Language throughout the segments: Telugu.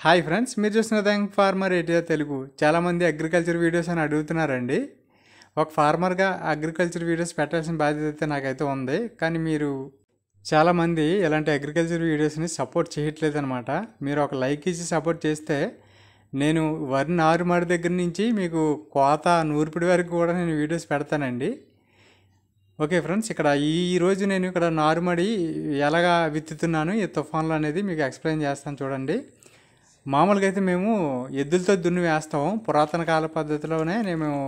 హాయ్ ఫ్రెండ్స్, మీరు చూస్తున్న థ్యాంక్ ఫార్మర్ ఏటీఆర్ తెలుగు. చాలామంది అగ్రికల్చర్ వీడియోస్ అని అడుగుతున్నారండి. ఒక ఫార్మర్గా అగ్రికల్చర్ వీడియోస్ పెట్టాల్సిన బాధ్యత అయితే నాకైతే ఉంది. కానీ మీరు చాలామంది ఇలాంటి అగ్రికల్చర్ వీడియోస్ని సపోర్ట్ చేయట్లేదు అనమాట. మీరు ఒక లైక్ ఇచ్చి సపోర్ట్ చేస్తే నేను వరి నారుమడి దగ్గర నుంచి మీకు కోత నూర్పిడి వరకు కూడా నేను వీడియోస్ పెడతానండి. ఓకే ఫ్రెండ్స్, ఈరోజు నేను ఇక్కడ నారుమడి ఎలాగా విత్తుతున్నాను ఈ తుఫాన్లు అనేది మీకు ఎక్స్ప్లెయిన్ చేస్తాను చూడండి. మామూలుగా అయితే మేము ఎద్దులతో దున్ని వేస్తాము. పురాతన కాల పద్ధతిలోనే మేము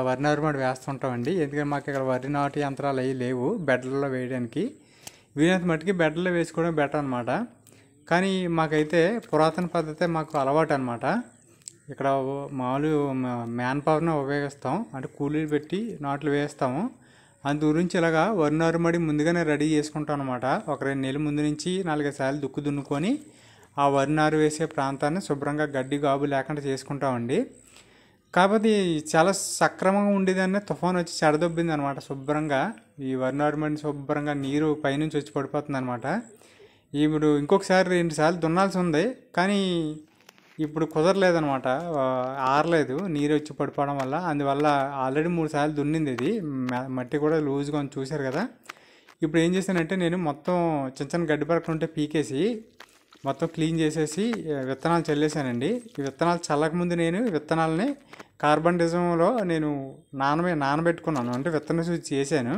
వరి నారుమడి వేస్తుంటామండి. ఎందుకంటే మాకు ఇక్కడ వరి నాటు యంత్రాలు అవి లేవు బెడ్లలో వేయడానికి. వీలైనంత మట్టుకి బెడ్లలో వేసుకోవడం బెటర్ అనమాట. కానీ మాకైతే పురాతన పద్ధతే మాకు అలవాటు అనమాట. ఇక్కడ మామూలు మ్యాన్ పవర్ని ఉపయోగిస్తాం, అంటే కూలీలు పెట్టి నాట్లు వేస్తాము. అందు గురించి ఇలాగా వరి నారుమడి ముందుగానే రెడీ చేసుకుంటాం అనమాట. ఒక 2 నెలల ముందు నుంచి 4-5 సార్లు దుక్కు దున్నుకొని ఆ వరి నారు వేసే ప్రాంతాన్ని శుభ్రంగా గడ్డి గాబు లేకుండా చేసుకుంటామండి. కాకపోతే చాలా సక్రమంగా ఉండేదాన్ని తుఫాన్ వచ్చి చెడదొబ్బింది అనమాట. శుభ్రంగా ఈ వరి నారుమడిని శుభ్రంగా నీరు పైనుంచి వచ్చి పడిపోతుంది అనమాట. ఇప్పుడు ఇంకొకసారి 2 సార్లు దున్నాల్సి ఉంది, కానీ ఇప్పుడు కుదరలేదనమాట. ఆరలేదు నీరు వచ్చి పడిపోవడం వల్ల. అందువల్ల ఆల్రెడీ 3 సార్లు దున్నింది. ఇది మట్టి కూడా లూజ్గా ఉంది, చూశారు కదా. ఇప్పుడు ఏం చేశానంటే నేను మొత్తం చిన్న చిన్న గడ్డి పరకలు ఉంటే పీకేసి మొత్తం క్లీన్ చేసేసి విత్తనాలు చల్లేసానండి. ఈ విత్తనాలు చల్లకముందు నేను విత్తనాలని కార్బన్ డిజంలో నేను నానబెట్టుకున్నాను, అంటే విత్తన శుద్ధి చేశాను.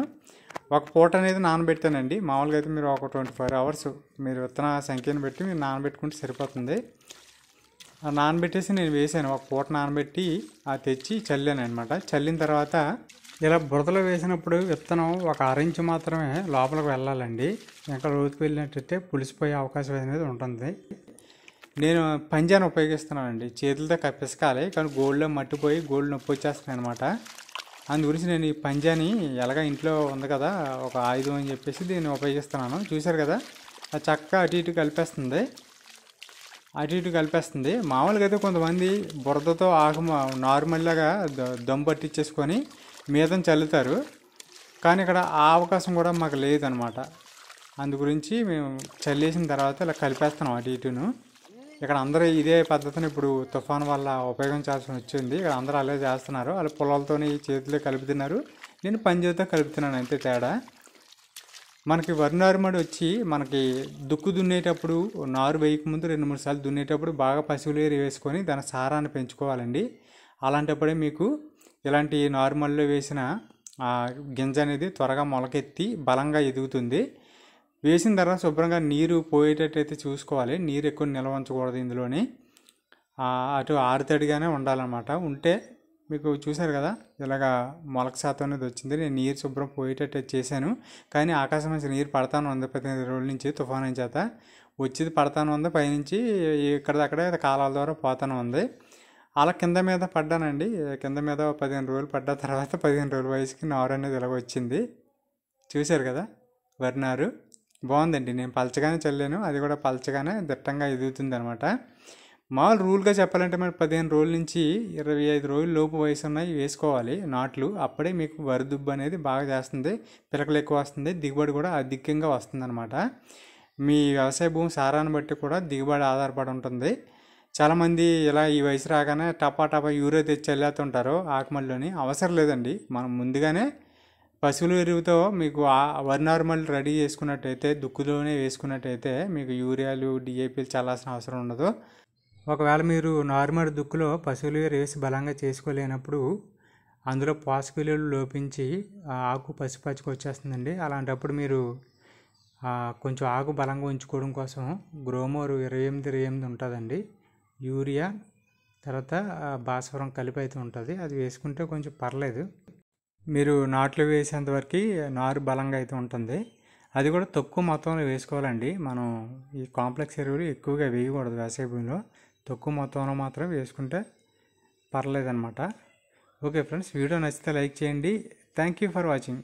ఒక పూట అనేది నానబెట్టానండి. మామూలుగా అయితే మీరు ఒక 24 అవర్స్ మీరు విత్తన సంఖ్యను బట్టి మీరు నానబెట్టుకుంటే సరిపోతుంది. నానబెట్టేసి నేను వేసాను, ఒక పూట నానబెట్టి తెచ్చి చల్లాను అనమాట. చల్లిన తర్వాత ఇలా బురదలో వేసినప్పుడు విత్తనం ఒక 6 ఇంచు మాత్రమే లోపలికి వెళ్ళాలండి. ఇంకా లోతుకు వెళ్ళినట్టయితే పులిసిపోయే అవకాశం అనేది ఉంటుంది. నేను పంజాను ఉపయోగిస్తున్నానండి. చేతులతో పిసకాలి, కానీ గోల్డ్లో మట్టిపోయి గోల్డ్ నొప్పి వచ్చేస్తున్నాయి అనమాట. అందు గురించి నేను ఈ పంజాని ఎలాగ ఇంట్లో ఉంది కదా ఒక ఆయుధం అని చెప్పేసి దీన్ని ఉపయోగిస్తున్నాను. చూశారు కదా, అది చక్కగా అటు ఇటు కలిపేస్తుంది. మామూలుగా అయితే కొంతమంది బురదతో నార్మల్గా దమ్ పట్టించేసుకొని మీదని చల్లుతారు, కానీ ఇక్కడ ఆ అవకాశం కూడా మాకు లేదనమాట. అందు గురించి మేము చల్లేసిన తర్వాత ఇలా కలిపేస్తున్నాం అటు ఇటును. ఇక్కడ అందరూ ఇదే పద్ధతిని ఇప్పుడు తుఫాన్ వల్ల ఉపయోగించాల్సి వచ్చింది. ఇక్కడ అందరూ అలా చేస్తున్నారు. వాళ్ళు పొలాలతో చేతిలో కలుపుతున్నారు, నేను పంజాతో కలుపుతున్నాను, అంతే తేడా. మనకి వరి నారుమడి వచ్చి మనకి దుక్కు దున్నేటప్పుడు నారు వేయకముందు 2-3 సార్లు దున్నేటప్పుడు బాగా పశువులు ఏరి వేసుకొని దాని సారాన్ని పెంచుకోవాలండి. అలాంటప్పుడే మీకు ఇలాంటి నార్మల్లో వేసిన గింజ అనేది త్వరగా మొలకెత్తి బలంగా ఎదుగుతుంది. వేసిన తర్వాత శుభ్రంగా నీరు పోయేటట్టయితే చూసుకోవాలి. నీరు ఎక్కువ నిల్వ ఉంచకూడదు ఇందులోని. అటు ఆరుతడిగానే ఉండాలన్నమాట. ఉంటే మీకు చూశారు కదా ఇలాగా మొలక శాతం అనేది వచ్చింది. నేను నీరు శుభ్రం పోయేటట్టు చేశాను, కానీ ఆకాశం నుంచి నీరు పడతాను ఉంది 15 రోజుల నుంచి తుఫాను చేత వచ్చేది పడతాను ఉంది. పైనుంచి ఇక్కడదక్కడే కాలాల ద్వారా పోతాను ఉంది. అలా కింద మీద పడ్డానండి. కింద మీద 15 రోజులు పడ్డ తర్వాత 15 రోజుల వయసుకి నారు అనేది ఇలాగ వచ్చింది. చూశారు కదా, వరి నారు బాగుందండి. నేను పలచగానే చల్లాను, అది కూడా పలచగానే దిట్టంగా ఎదుగుతుంది అనమాట. మామూలు రూల్గా చెప్పాలంటే మరి 15 రోజుల నుంచి 25 రోజుల లోపు వయసు ఉన్నాయి వేసుకోవాలి నాట్లు. అప్పుడే మీకు వరి దుబ్బు అనేది బాగా చేస్తుంది, పిలకలు ఎక్కువ వస్తుంది, దిగుబడి కూడా అధికంగా వస్తుంది అనమాట. మీ వ్యవసాయ భూమి సారాన్ని బట్టి కూడా దిగుబడి ఆధారపడి ఉంటుంది. చాలామంది ఇలా ఈ వయసు రాగానే టపా యూరియా తెచ్చి చల్లేస్తుంటారు ఆకుమల్లోని. అవసరం లేదండి. మనం ముందుగానే పశువుల ఎరువుతో మీకు వరి నారుమడి రెడీ చేసుకున్నట్టయితే, దుక్కులోనే వేసుకున్నట్టయితే మీకు యూరియాలు డిఏపీలు చల్లాల్సిన అవసరం ఉండదు. ఒకవేళ మీరు నారుమడి దుక్కులో పశువులు వేసి బలంగా చేసుకోలేనప్పుడు అందులో పోషక విలువలు లోపించి ఆకు పసుపచ్చుకు వచ్చేస్తుందండి. అలాంటప్పుడు మీరు కొంచెం ఆకు బలంగా ఉంచుకోవడం కోసం గ్రోమోర్ 28 ఉంటుందండి. యూరియా తర్వాత భాస్వరం కలిపి అయితే ఉంటుంది, అది వేసుకుంటే కొంచెం పర్లేదు. మీరు నాట్లు వేసేంతవరకు నారు బలంగా అయితే ఉంటుంది. అది కూడా తక్కువ మొత్తంలో వేసుకోవాలండి. మనం ఈ కాంప్లెక్స్ ఎరువులు ఎక్కువగా వేయకూడదు వ్యవసాయ భూమిలో. తక్కువ మొత్తంలో మాత్రం వేసుకుంటే పర్లేదన్నమాట. ఓకే ఫ్రెండ్స్, వీడియో నచ్చితే లైక్ చేయండి. Thank you for watching.